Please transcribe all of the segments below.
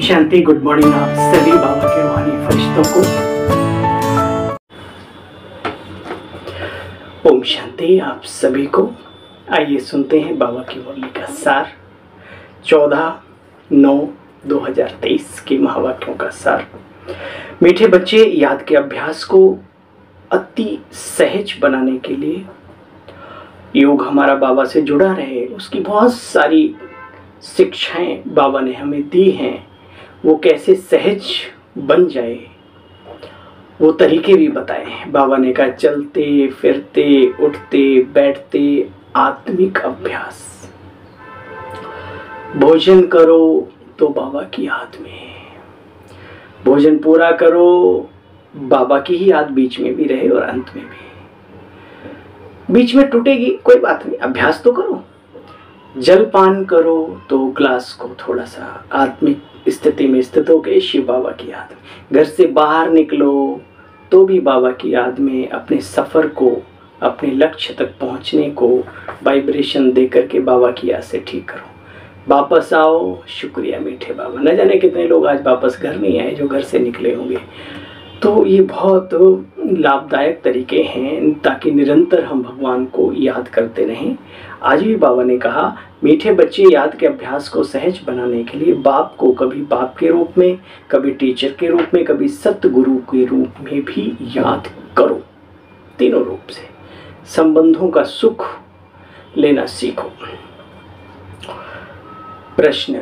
शांति। Good morning आप सभी बाबा के रूहानी फरिश्तों को। ओम शांति आप सभी को। आइए सुनते हैं बाबा की मुरली का सार। 14/9/2023 के महावाक्यों का सार। मीठे बच्चे, याद के अभ्यास को अति सहज बनाने के लिए योग हमारा बाबा से जुड़ा रहे, उसकी बहुत सारी शिक्षाएं बाबा ने हमें दी हैं। वो कैसे सहज बन जाए वो तरीके भी बताए हैं बाबा ने। कहा चलते फिरते उठते बैठते आत्मिक अभ्यास। भोजन करो तो बाबा की याद में, भोजन पूरा करो, बाबा की ही याद बीच में भी रहे और अंत में भी। बीच में टूटेगी कोई बात नहीं, अभ्यास तो करो। जलपान करो तो ग्लास को थोड़ा सा आत्मिक स्थिति में स्थित होकर शिव बाबा की याद में। घर से बाहर निकलो तो भी बाबा की याद में अपने सफ़र को, अपने लक्ष्य तक पहुंचने को वाइब्रेशन दे करके बाबा की याद से ठीक करो। वापस आओ, शुक्रिया मीठे बाबा। न जाने कितने लोग आज वापस घर नहीं आए जो घर से निकले होंगे। तो ये बहुत लाभदायक तरीके हैं ताकि निरंतर हम भगवान को याद करते रहें। आज भी बाबा ने कहा मीठे बच्चे, याद के अभ्यास को सहज बनाने के लिए बाप को कभी बाप के रूप में, कभी टीचर के रूप में, कभी सतगुरु के रूप में भी याद करो। तीनों रूप से संबंधों का सुख लेना सीखो। प्रश्न,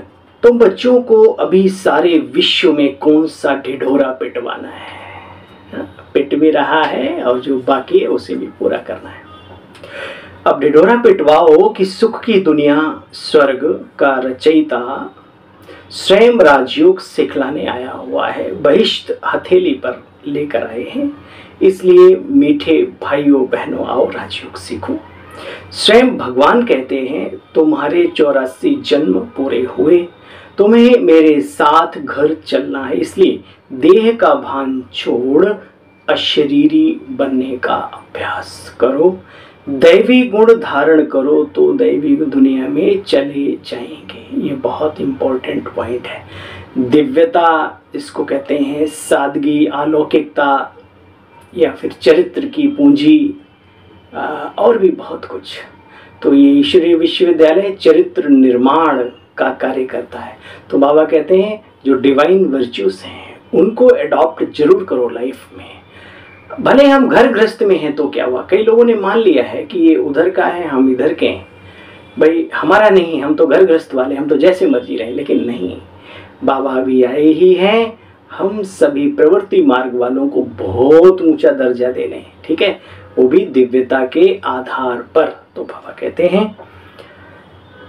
तुम बच्चों को अभी सारे विश्व में कौन सा ढिढोरा पिटवाना है? पिट भी रहा है और जो बाकी है उसे भी पूरा करना है। अब ढिढोरा पिटवाओ कि सुख की दुनिया स्वर्ग का रचयिता स्वयं राजयोग सिखलाने आया हुआ है। बहिष्ठ हथेली पर लेकर आए हैं, इसलिए मीठे भाइयों बहनों आओ राजयोग सीखो। स्वयं भगवान कहते हैं तुम्हारे 84 जन्म पूरे हुए, तुम्हें मेरे साथ घर चलना है, इसलिए देह का भान छोड़ अशरीरी बनने का अभ्यास करो। दैवी गुण धारण करो तो दैवी दुनिया में चले जाएंगे। ये बहुत इंपॉर्टेंट पॉइंट है। दिव्यता जिसको कहते हैं, सादगी, अलौकिकता या फिर चरित्र की पूंजी और भी बहुत कुछ। तो ये ईश्वरीय विश्वविद्यालय चरित्र निर्माण का कार्य करता है। तो बाबा कहते हैं जो डिवाइन वर्च्यूज हैं उनको अडॉप्ट जरूर करो लाइफ में। भले हम घर गृहस्थ में हैं तो क्या हुआ, कई लोगों ने मान लिया है कि ये उधर का है हम इधर के हैं, भाई हमारा नहीं, हम तो घर गृहस्थ वाले, हम तो जैसे मर्जी रहे। लेकिन नहीं, बाबा भी आए ही हैं हम सभी प्रवृत्ति मार्ग वालों को बहुत ऊंचा दर्जा देने, ठीक है, वो भी दिव्यता के आधार पर। तो बाबा कहते हैं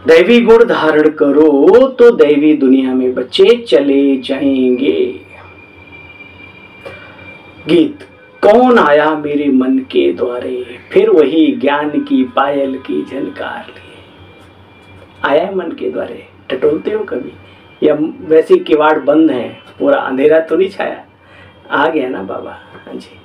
दैवी गुण धारण करो तो दैवी दुनिया में बच्चे चले जाएंगे। गीत, कौन आया मेरे मन के द्वारे, फिर वही ज्ञान की पायल की झनकार लिए। आया है मन के द्वारे, टटोलते हो कभी, या वैसे किवाड़ बंद है, पूरा अंधेरा तो नहीं छाया, आ गया ना बाबा। हाँ जी।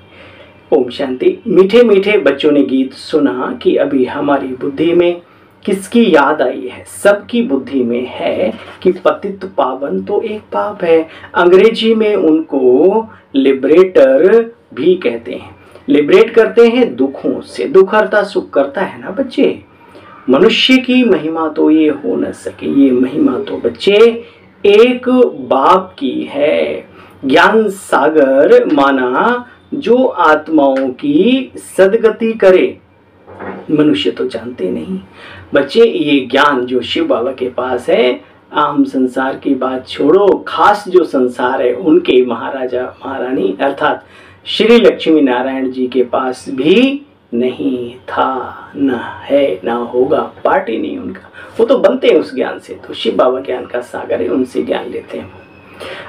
ओम शांति। मीठे मीठे बच्चों ने गीत सुना कि अभी हमारी बुद्धि में किसकी याद आई है? सबकी बुद्धि में है कि पतित पावन तो एक पाप है। अंग्रेजी में उनको लिबरेटर भी कहते हैं। लिबरेट करते हैं दुखों से। दुख हरता सुख करता है ना बच्चे। मनुष्य की महिमा तो ये हो न सके, ये महिमा तो बच्चे एक बाप की है। ज्ञान सागर माना जो आत्माओं की सदगति करे। मनुष्य तो जानते नहीं बच्चे, ये ज्ञान जो शिव बाबा के पास है, आम संसार की बात छोड़ो, खास जो संसार है उनके महाराजा महारानी अर्थात श्री लक्ष्मी नारायण जी के पास भी नहीं था, न है, न होगा, पार्टी नहीं उनका। वो तो बनते हैं उस ज्ञान से। तो शिव बाबा ज्ञान का सागर है, उनसे ज्ञान लेते हैं।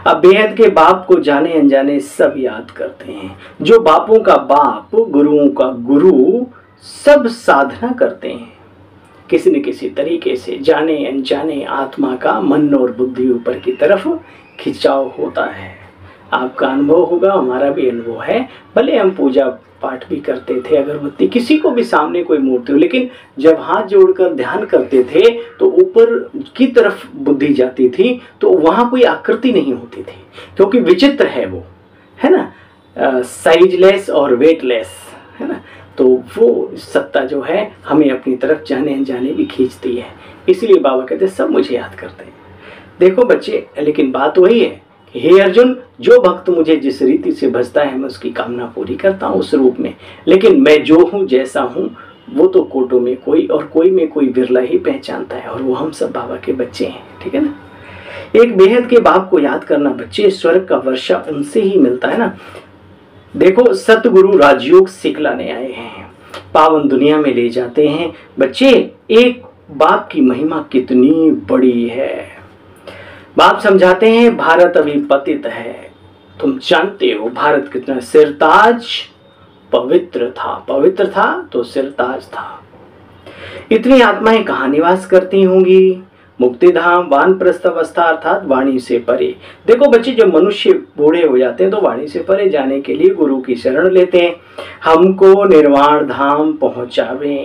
अब बेहद के बाप को जाने अनजाने सब याद करते हैं। जो बापों का बाप, गुरुओं का गुरु, सब साधना करते हैं किसी न किसी तरीके से। जाने अनजाने आत्मा का मन और बुद्धि ऊपर की तरफ खिंचाव होता है। आपका अनुभव होगा, हमारा भी अनुभव है। भले हम पूजा पाठ भी करते थे, अगरबत्ती, किसी को भी सामने कोई मूर्ति हो, लेकिन जब हाथ जोड़कर ध्यान करते थे तो ऊपर की तरफ बुद्धि जाती थी, तो वहाँ कोई आकृति नहीं होती थी, क्योंकि विचित्र है वो, है ना, साइजलेस और वेटलेस, है ना। तो वो सत्ता जो है हमें अपनी तरफ जाने अनजाने भी खींचती है, इसलिए बाबा कहते हैं सब मुझे याद करते हैं। देखो बच्चे, लेकिन बात वही है कि हे अर्जुन, जो भक्त मुझे जिस रीति से भजता है मैं उसकी कामना पूरी करता हूँ उस रूप में, लेकिन मैं जो हूँ जैसा हूँ वो तो कोटों में कोई और कोई में कोई बिरला ही पहचानता है, और वो हम सब बाबा के बच्चे हैं, ठीक है ना। एक बेहद के बाप को याद करना बच्चे, स्वर्ग का वर्षा उनसे ही मिलता है ना। देखो सतगुरु राजयोग सिखलाने आए हैं, पावन दुनिया में ले जाते हैं बच्चे। एक बाप की महिमा कितनी बड़ी है। बाप समझाते हैं भारत अभी पतित है, तुम जानते हो भारत कितना सिरताज पवित्र था तो सिरताज था। इतनी आत्माएं कहाँ निवास करती होंगी? मुक्तिधाम, वानप्रस्थ अवस्था अर्थात वाणी से परे। देखो बच्चे, जब मनुष्य बूढ़े हो जाते हैं तो वाणी से परे जाने के लिए गुरु की शरण लेते हैं, हमको निर्वाण धाम पहुंचावे।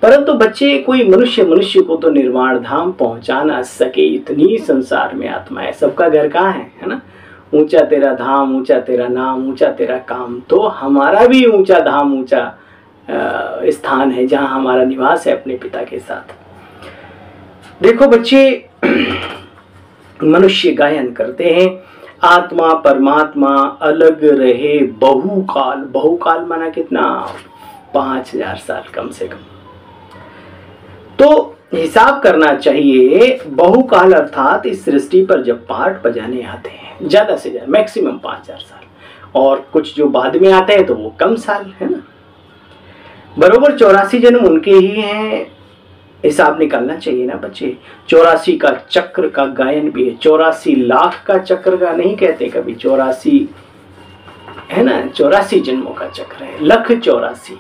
परंतु बच्चे, कोई मनुष्य को तो निर्वाण धाम पहुंचा ना सके। इतनी संसार में आत्मा है, सबका घर कहाँ है ना। ऊंचा तेरा धाम, ऊंचा तेरा नाम, ऊंचा तेरा काम। तो हमारा भी ऊंचा धाम, ऊंचा स्थान है जहाँ हमारा निवास है अपने पिता के साथ। देखो बच्चे, मनुष्य गायन करते हैं, आत्मा परमात्मा अलग रहे बहुकाल। बहुकाल माना कितना? 5000 साल कम से कम। तो हिसाब करना चाहिए, बहुकाल अर्थात इस सृष्टि पर जब पाठ बजाने आते हैं ज्यादा से ज्यादा मैक्सिमम 5000 साल, और कुछ जो बाद में आते हैं तो वो कम साल, है ना। बरोबर 84 जन्म उनके ही हैं, हिसाब निकालना चाहिए ना बच्चे। 84 का चक्र का गायन भी है, 84 लाख का चक्र का नहीं कहते कभी, 84 है ना, 84 जन्मों का चक्र है, लख 84।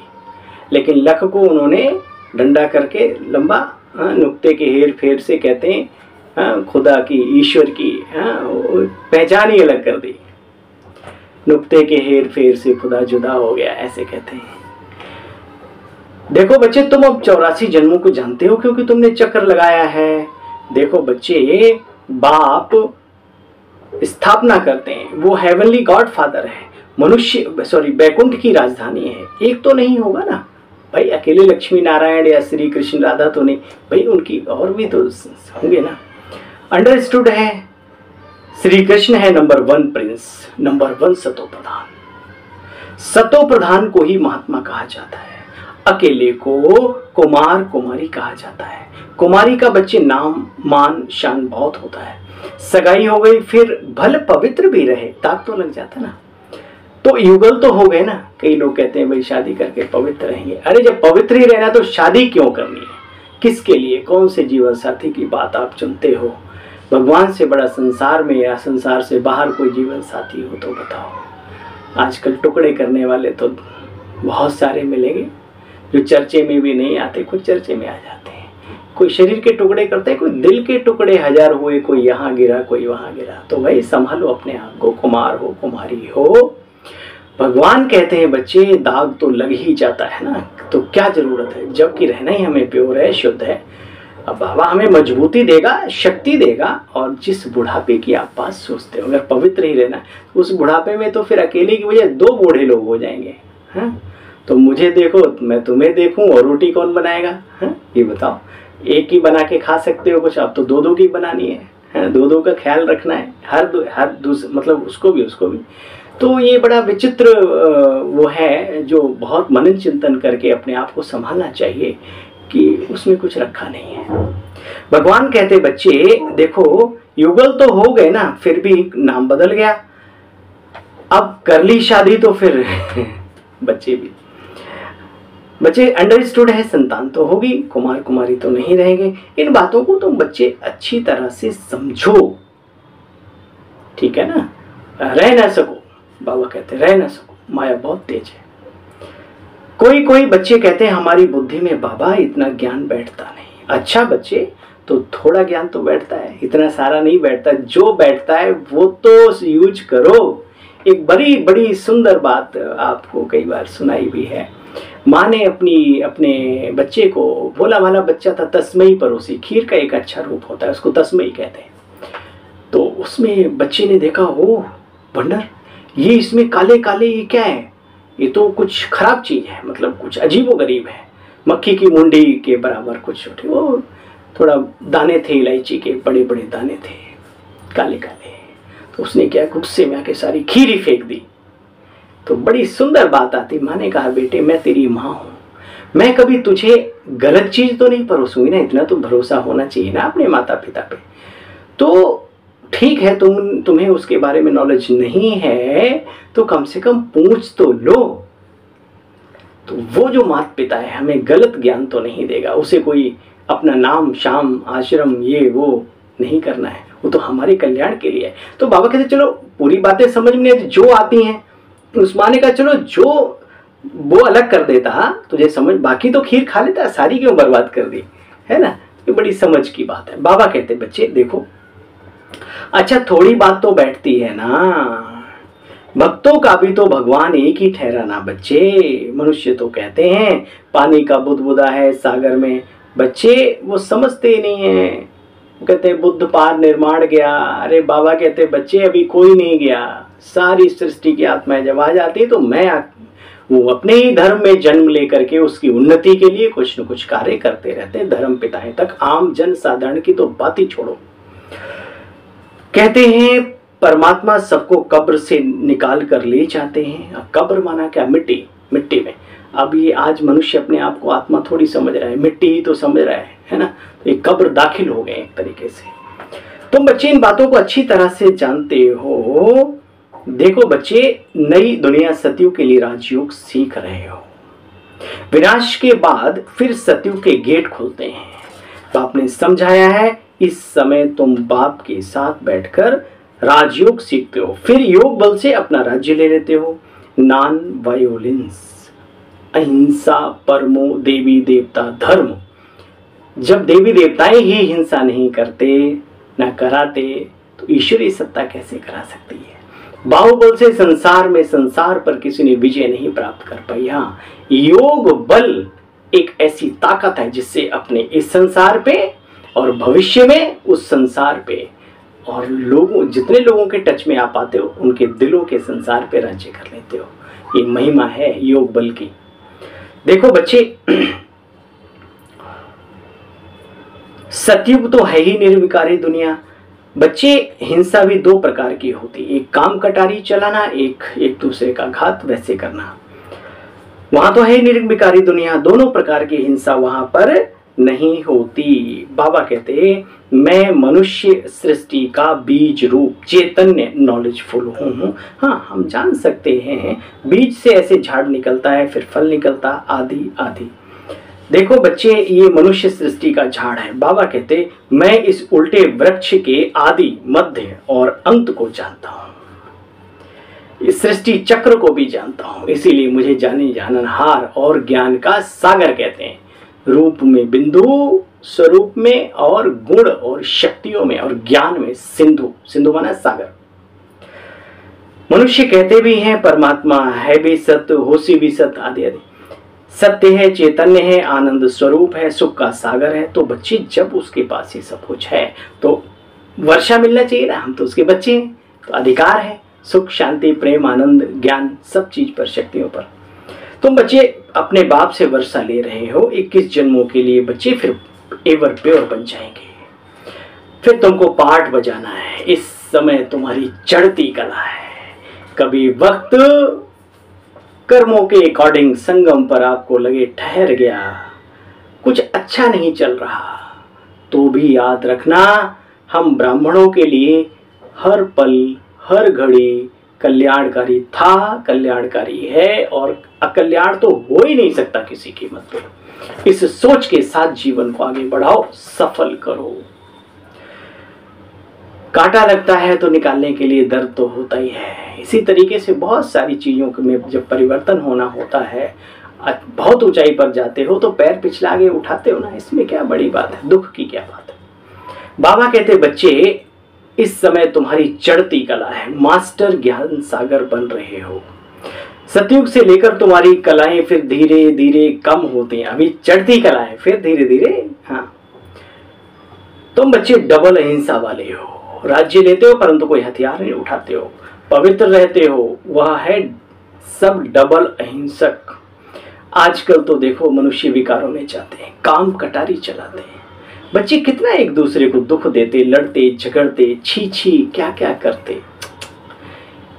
लेकिन लख को उन्होंने डंडा करके लंबा नुक्ते के हेर फेर से कहते हैं खुदा की, ईश्वर की पहचान ही अलग कर दी। नुक्ते के हेर फेर से खुदा जुदा हो गया, ऐसे कहते हैं। देखो बच्चे, तुम अब 84 जन्मों को जानते हो क्योंकि तुमने चक्र लगाया है। देखो बच्चे, बाप स्थापना करते हैं, वो हेवनली गॉड फादर है, बैकुंठ की राजधानी है। एक तो नहीं होगा ना भाई, अकेले लक्ष्मी नारायण या श्री कृष्ण राधा तो नहीं भाई, उनकी और भी तो होंगे ना। अंडरस्टूड है, श्री कृष्ण है नंबर 1 प्रिंस, नंबर 1 सतो प्रधान। सतो प्रधान को ही महात्मा कहा जाता है, अकेले को कुमार कुमारी कहा जाता है। कुमारी का बच्चे नाम मान शान बहुत होता है। सगाई हो गई फिर भले पवित्र भी रहे, ताक तो लग जाता ना। तो युगल तो हो गए ना। कई लोग कहते हैं भाई शादी करके पवित्र रहेंगे। अरे जब पवित्र ही रहना तो शादी क्यों करनी है? किसके लिए? कौन से जीवन साथी की बात आप चुनते हो? भगवान से बड़ा संसार में या संसार से बाहर कोई जीवन साथी हो तो बताओ। आजकल टुकड़े करने वाले तो बहुत सारे मिलेंगे, जो चर्चे में भी नहीं आते, कुछ चर्चे में आ जाते हैं। कोई शरीर के टुकड़े करते हैं, कोई दिल के टुकड़े 1000 हुए, कोई यहाँ गिरा कोई वहाँ गिरा। तो भाई संभालो अपने आप को, कुमार हो कुमारी हो। भगवान कहते हैं बच्चे दाग तो लग ही जाता है ना, तो क्या जरूरत है, जबकि रहना ही हमें प्योर है, शुद्ध है। अब बाबा हमें मजबूती देगा, शक्ति देगा। और जिस बुढ़ापे की आप बात सोचते हो, अगर पवित्र ही रहना उस बुढ़ापे में, तो फिर अकेले की वजह 2 बूढ़े लोग हो जाएंगे। हाँ, तो मुझे देखो मैं तुम्हें देखूं, और रोटी कौन बनाएगा? हाँ, ये बताओ। एक ही बना के खा सकते हो कुछ, अब तो 2-2 की बनानी है, 2-2 का ख्याल रखना है, हर मतलब उसको भी। तो ये बड़ा विचित्र वो है, जो बहुत मनन चिंतन करके अपने आप को संभालना चाहिए कि उसमें कुछ रखा नहीं है। भगवान कहते बच्चे देखो, युगल तो हो गए ना, फिर भी नाम बदल गया। अब कर ली शादी तो फिर बच्चे अंडरस्टूड है, संतान तो होगी, कुमार कुमारी तो नहीं रहेंगे। इन बातों को तुम बच्चे अच्छी तरह से समझो, ठीक है ना। रह ना सको, बाबा कहते रह ना सको, माया बहुत तेज है। कोई बच्चे कहते हैं हमारी बुद्धि में बाबा इतना ज्ञान बैठता नहीं। अच्छा बच्चे, तो थोड़ा ज्ञान तो बैठता है, इतना सारा नहीं बैठता। जो बैठता है वो तो यूज करो। एक बड़ी बड़ी सुंदर बात आपको कई बार सुनाई भी है। माँ ने अपने बच्चे को, भोला भाला बच्चा था, तस्मई परोसी। खीर का एक अच्छा रूप होता है, उसको तस्मई कहते हैं। तो उसमें बच्चे ने देखा, ओ भंडर, ये इसमें काले काले ये क्या है, ये तो कुछ खराब चीज़ है, मतलब कुछ अजीबोगरीब है। मक्खी की मुंडी के बराबर कुछ छोटे, वो थोड़ा दाने थे, इलायची के बड़े बड़े दाने थे, काले काले। तो उसने क्या, गुस्से में आके सारी खीर ही फेंक दी। तो बड़ी सुंदर बात आती। माँ ने कहा, बेटे मैं तेरी माँ हूँ, मैं कभी तुझे गलत चीज़ तो नहीं परोसूंगी ना, इतना तो भरोसा होना चाहिए ना अपने माता पिता पे। तो ठीक है, तुम्हें उसके बारे में नॉलेज नहीं है तो कम से कम पूछ तो लो। तो वो जो माता पिता है हमें गलत ज्ञान तो नहीं देगा, उसे कोई अपना नाम शाम आश्रम ये वो नहीं करना है, वो तो हमारे कल्याण के लिए है। तो बाबा कहते चलो पूरी बातें समझ में जो आती हैं, उस माँ ने कहा चलो जो वो अलग कर देता तुझे समझ, बाकी तो खीर खा लेता, सारी क्यों बर्बाद कर दी, है ना। ये बड़ी समझ की बात है। बाबा कहते बच्चे देखो, अच्छा थोड़ी बात तो बैठती है ना, भक्तों का भी तो भगवान एक ही ठहरा ना बच्चे। मनुष्य तो कहते हैं पानी का बुदबुदा है सागर में, बच्चे वो समझते ही नहीं है। वो कहते बुद्ध पार निर्माण गया, अरे बाबा कहते बच्चे अभी कोई नहीं गया, सारी सृष्टि की आत्माएं जब आ जाती है तो वो अपने ही धर्म में जन्म लेकर के उसकी उन्नति के लिए कुछ न कुछ कार्य करते रहते हैं, धर्म पिताएं तक। आम जन साधारण की तो बात ही छोड़ो। कहते हैं परमात्मा सबको कब्र से निकाल कर ले जाते हैं। कब्र माना क्या, मिट्टी, मिट्टी में। अब ये आज मनुष्य अपने आप को आत्मा थोड़ी समझ रहा है, मिट्टी ही तो समझ रहा है ना। तो ये कब्र दाखिल हो गए एक तरीके से। तुम बच्चे इन बातों को अच्छी तरह से जानते हो। देखो बच्चे, नई दुनिया सतयुग के लिए राजयोग सीख रहे हो। विनाश के बाद फिर सतयुग के गेट खुलते हैं। बाप ने समझाया है, इस समय तुम बाप के साथ बैठकर राजयोग सीखते हो, फिर योग बल से अपना राज्य ले लेते हो। नॉन वायोलेंस, अहिंसा परमो देवी देवता धर्म। जब देवी देवताएं ही हिंसा नहीं करते ना कराते तो ईश्वरीय सत्ता कैसे करा सकती है। बाहुबल से संसार में संसार पर किसी ने विजय नहीं प्राप्त कर पाई। हाँ, योग बल एक ऐसी ताकत है जिससे अपने इस संसार पे और भविष्य में उस संसार पे और लोगों, जितने लोगों के टच में आप आते हो उनके दिलों के संसार पे राज्य कर लेते हो। ये महिमा है योग बल की। देखो बच्चे, सतयुग तो है ही निर्विकारी दुनिया। बच्चे, हिंसा भी दो प्रकार की होती, एक काम कटारी चलाना, एक दूसरे का घात वैसे करना। वहां तो है निर्विकारी दुनिया, दोनों प्रकार की हिंसा वहां पर नहीं होती। बाबा कहते मैं मनुष्य सृष्टि का बीज रूप चैतन्य नॉलेजफुल हूँ। हाँ, हम जान सकते हैं बीज से ऐसे झाड़ निकलता है, फिर फल निकलता, आदि आदि। देखो बच्चे, ये मनुष्य सृष्टि का झाड़ है। बाबा कहते मैं इस उल्टे वृक्ष के आदि मध्य और अंत को जानता हूँ, इस सृष्टि चक्र को भी जानता हूँ, इसीलिए मुझे जाने जाननहार और ज्ञान का सागर कहते हैं। रूप में बिंदु, स्वरूप में और गुण और शक्तियों में और ज्ञान में सिंधु, सिंधु माना सागर। मनुष्य कहते भी हैं परमात्मा है भी सत्य, होशी भी सत्य, आदि आदि। सत्य है, चैतन्य है, आनंद स्वरूप है, सुख का सागर है। तो बच्चे, जब उसके पास ही सब कुछ है तो वर्षा मिलना चाहिए ना, हम तो उसके बच्चे हैं, तो अधिकार है सुख शांति प्रेम आनंद ज्ञान सब चीज पर, शक्तियों पर। तुम बच्चे अपने बाप से वर्षा ले रहे हो 21 जन्मों के लिए बच्चे, फिर एवर प्योर बन जाएंगे। फिर तुमको पाठ बजाना है। इस समय तुम्हारी चढ़ती कला है। कभी वक्त कर्मों के अकॉर्डिंग संगम पर आपको लगे ठहर गया, कुछ अच्छा नहीं चल रहा, तो भी याद रखना हम ब्राह्मणों के लिए हर पल हर घड़ी कल्याणकारी था, कल्याणकारी है और अकल्याण तो हो ही नहीं सकता किसी कीमत पे। इस सोच के साथ जीवन को आगे बढ़ाओ, सफल करो। कांटा लगता है तो निकालने के लिए दर्द तो होता ही है। इसी तरीके से बहुत सारी चीजों में जब परिवर्तन होना होता है, बहुत ऊंचाई पर जाते हो तो पैर पिछला आगे उठाते हो ना, इसमें क्या बड़ी बात है, दुख की क्या बात है। बाबा कहते बच्चे इस समय तुम्हारी चढ़ती कला है, मास्टर ज्ञान सागर बन रहे हो। सतयुग से लेकर तुम्हारी कलाएं फिर धीरे धीरे कम होती हैं, अभी चढ़ती कला है फिर धीरे धीरे। हाँ, तुम बच्चे डबल अहिंसा वाले हो, राज्य लेते हो परंतु कोई हथियार नहीं उठाते हो, पवित्र रहते हो, वह है सब डबल अहिंसक। आजकल तो देखो मनुष्य विकारों में जाते हैं, काम कटारी चलाते हैं, बच्चे कितना एक दूसरे को दुख देते, लड़ते झगड़ते, छी छी क्या क्या करते,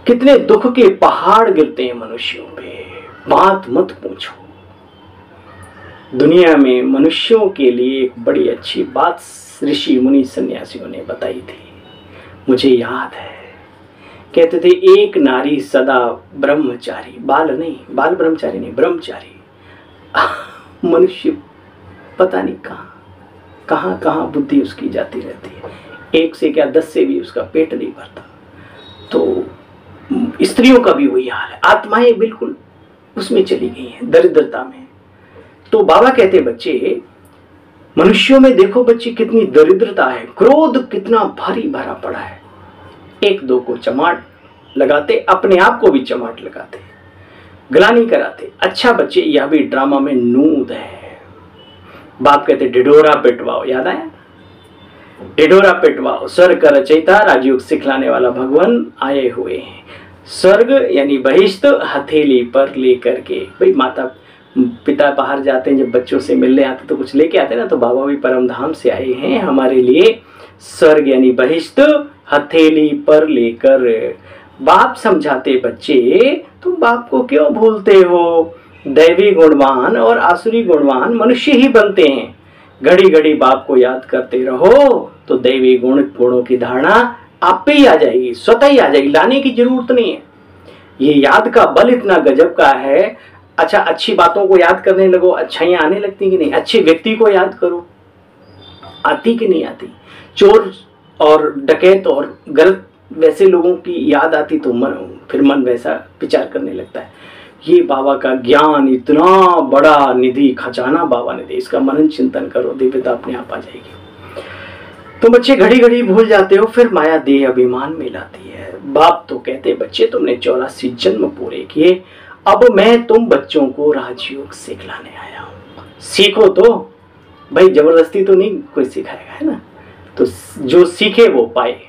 कितने दुख के पहाड़ गिरते हैं मनुष्यों पे, बात मत पूछो। दुनिया में मनुष्यों के लिए एक बड़ी अच्छी बात ऋषि मुनि सन्यासियों ने बताई थी, मुझे याद है। कहते थे एक नारी सदा ब्रह्मचारी, बाल ब्रह्मचारी नहीं, ब्रह्मचारी। मनुष्य पता नहीं कहाँ कहाँ बुद्धि उसकी जाती रहती है, एक से क्या 10 से भी उसका पेट नहीं भरता। तो स्त्रियों का भी वही हाल है, आत्माएं बिल्कुल उसमें चली गई हैं, दरिद्रता में। तो बाबा कहते बच्चे मनुष्यों में देखो बच्चे कितनी दरिद्रता है, क्रोध कितना भारी भरा पड़ा है, एक दो को चमाट लगाते, अपने आप को भी चमाट लगाते, ग्लानि कराते। अच्छा बच्चे यह भी ड्रामा में नूद है। बाप कहते ढिढोरा पिटवाओ, याद आया? ढिढोरा पिटवाओ, स्वर्ग का रचयिता राजयोग सिखलाने वाला भगवान आए हुए हैं। स्वर्ग यानी बहिष्ठ हथेली पर लेकर के, भाई माता पिता बाहर जाते हैं, जब बच्चों से मिलने आते तो कुछ लेके आते ना, तो बाबा भी परम धाम से आए हैं हमारे लिए, स्वर्ग यानी बहिष्ठ हथेली पर लेकर। बाप समझाते बच्चे तुम बाप को क्यों भूलते हो, दैवी गुणवान और आसुरी गुणवान मनुष्य ही बनते हैं। घड़ी घड़ी बाप को याद करते रहो तो दैवी गुणों की धारणा आप पे ही आ जाएगी, स्वतः ही आ जाएगी, लाने की जरूरत नहीं है। ये याद का बल इतना गजब का है। अच्छा, अच्छी बातों को याद करने लगो, अच्छाइयाँ आने लगती कि नहीं? अच्छे व्यक्ति को याद करो, आती कि नहीं आती? चोर और डकैत और गलत वैसे लोगों की याद आती तो फिर मन वैसा विचार करने लगता है। ये बाबा का ज्ञान इतना बड़ा निधि खजाना बाबा ने दे, इसका मनन चिंतन करो, दिव्यता अपने आप आ जाएगी। तो बच्चे घड़ी घड़ी भूल जाते हो, फिर माया देह अभिमान में लाती है। बाप तो कहते बच्चे तुमने 84 जन्म पूरे किए, अब मैं तुम बच्चों को राजयोग सिखलाने आया हूँ। सीखो तो भाई, जबरदस्ती तो नहीं कोई सिखाएगा, है ना? तो जो सीखे वो पाए।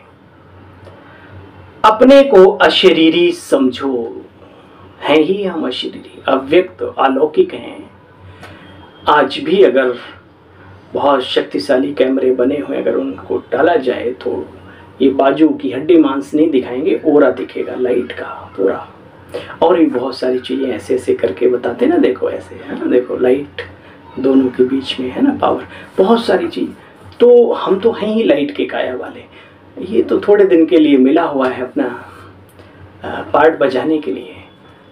अपने को अशरीरी समझो, हैं ही हम अशरीरी, अव्यक्त अलौकिक हैं। आज भी अगर बहुत शक्तिशाली कैमरे बने हुए, अगर उनको डाला जाए तो ये बाजू की हड्डी मांस नहीं दिखाएंगे, ओरा दिखेगा लाइट का पूरा। और भी बहुत सारी चीज़ें ऐसे ऐसे करके बताते ना, देखो ऐसे है ना, देखो लाइट दोनों के बीच में है ना, पावर, बहुत सारी चीज़। तो हम तो हैं ही लाइट के काया वाले, ये तो थोड़े दिन के लिए मिला हुआ है अपना पार्ट बजाने के लिए।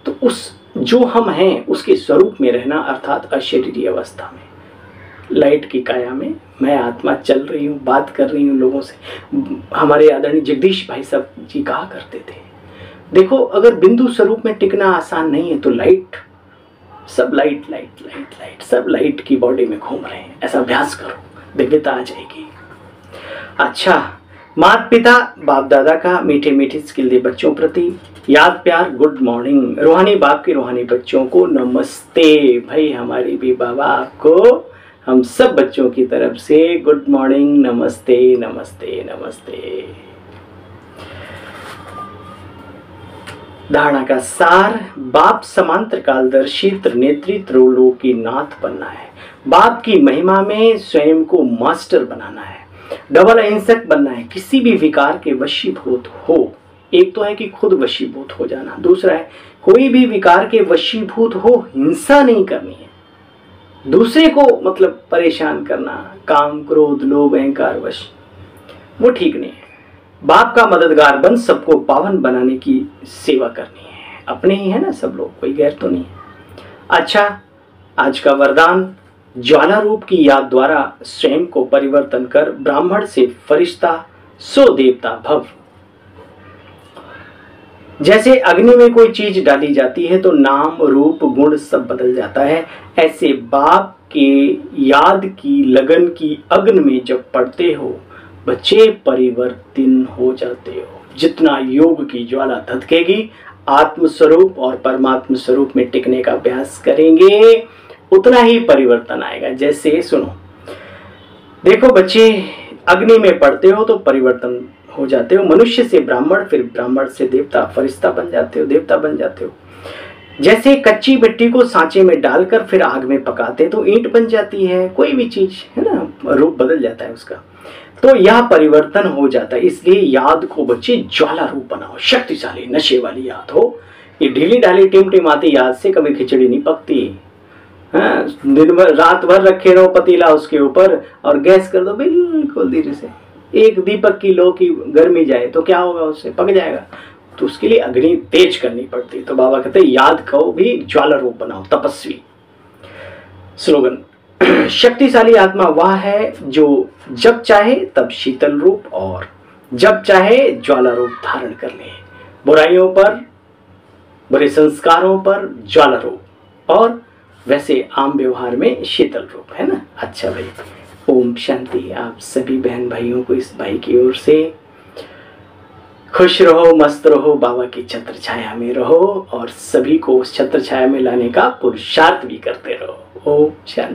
तो उस जो हम हैं उसके स्वरूप में रहना, अर्थात अशरीरी अवस्था में, लाइट की काया में मैं आत्मा चल रही हूँ, बात कर रही हूँ लोगों से। हमारे आदरणीय जगदीश भाई साहब जी कहा करते थे, देखो अगर बिंदु स्वरूप में टिकना आसान नहीं है तो लाइट, सब लाइट लाइट लाइट लाइट, सब लाइट की बॉडी में घूम रहे हैं, ऐसा अभ्यास करो, दिव्यता आ जाएगी। अच्छा, माता पिता बाप दादा का मीठे मीठे स्किल दे बच्चों प्रति याद प्यार, गुड मॉर्निंग। रूहानी बाप के रूहानी बच्चों को नमस्ते। भाई हमारी भी बाबा आपको हम सब बच्चों की तरफ से गुड मॉर्निंग, नमस्ते नमस्ते नमस्ते। धारणा का सार, बाप समांतर कालदर्शी त्रिनेत्री त्रिलोकी नाथ बनना है। बाप की महिमा में स्वयं को मास्टर बनाना है, डबल अहिंसक बनना है, किसी भी विकार के वशीभूत हो। एक तो है कि खुद वशीभूत हो जाना, दूसरा है कोई भी विकार के वशीभूत हो, हिंसा नहीं करनी है, दूसरे को मतलब परेशान करना, काम क्रोध लोभ अहंकार वश, वो ठीक नहीं है। बाप का मददगार बन सबको पावन बनाने की सेवा करनी है। अपने ही है ना सब लोग, कोई गैर तो नहीं है। अच्छा, आज का वरदान, ज्वाला रूप की याद द्वारा स्वयं को परिवर्तन कर ब्राह्मण से फरिश्ता सो देवता भव। जैसे अग्नि में कोई चीज डाली जाती है तो नाम रूप गुण सब बदल जाता है, ऐसे बाप के याद की लगन की अग्नि में जब पड़ते हो बच्चे परिवर्तन हो जाते हो। जितना योग की ज्वाला धधकेगी, आत्म स्वरूप और परमात्म स्वरूप में टिकने का अभ्यास करेंगे, उतना ही परिवर्तन आएगा। जैसे सुनो, देखो बच्चे, अग्नि में पड़ते हो तो परिवर्तन हो जाते हो, मनुष्य से ब्राह्मण, फिर ब्राह्मण से देवता, फरिश्ता बन जाते हो, देवता बन जाते हो। जैसे कच्ची मिट्टी को सांचे में डालकर फिर आग में पकाते तो ईंट बन जाती है, कोई भी चीज है ना, रूप बदल जाता है उसका। तो यह परिवर्तन हो जाता है। इसलिए याद को बच्चे ज्वाला रूप बनाओ, शक्तिशाली नशे वाली याद हो। ये ढीली ढाली टिमटिमाती याद से कभी खिचड़ी नहीं पकती। हाँ, दिन भर रात भर रखे रहो पतीला उसके ऊपर और गैस कर दो बिल्कुल धीरे से, एक दीपक की लो की गर्मी जाए तो क्या होगा, उससे पक जाएगा। तो उसके लिए अग्नि तेज करनी पड़ती। तो बाबा कहते हैं याद को भी ज्वाला रूप बनाओ, तपस्वी। स्लोगन, शक्तिशाली आत्मा वह है जो जब चाहे तब शीतल रूप और जब चाहे ज्वाला रूप धारण कर ले। बुराइयों पर, बुरे संस्कारों पर ज्वाला रूप और वैसे आम व्यवहार में शीतल रूप, है ना। अच्छा भाई, ओम शांति। आप सभी बहन भाइयों को इस भाई की ओर से खुश रहो, मस्त रहो, बाबा की छत्र छाया में रहो और सभी को उस छत्र छाया में लाने का पुरुषार्थ भी करते रहो। ओम शांति।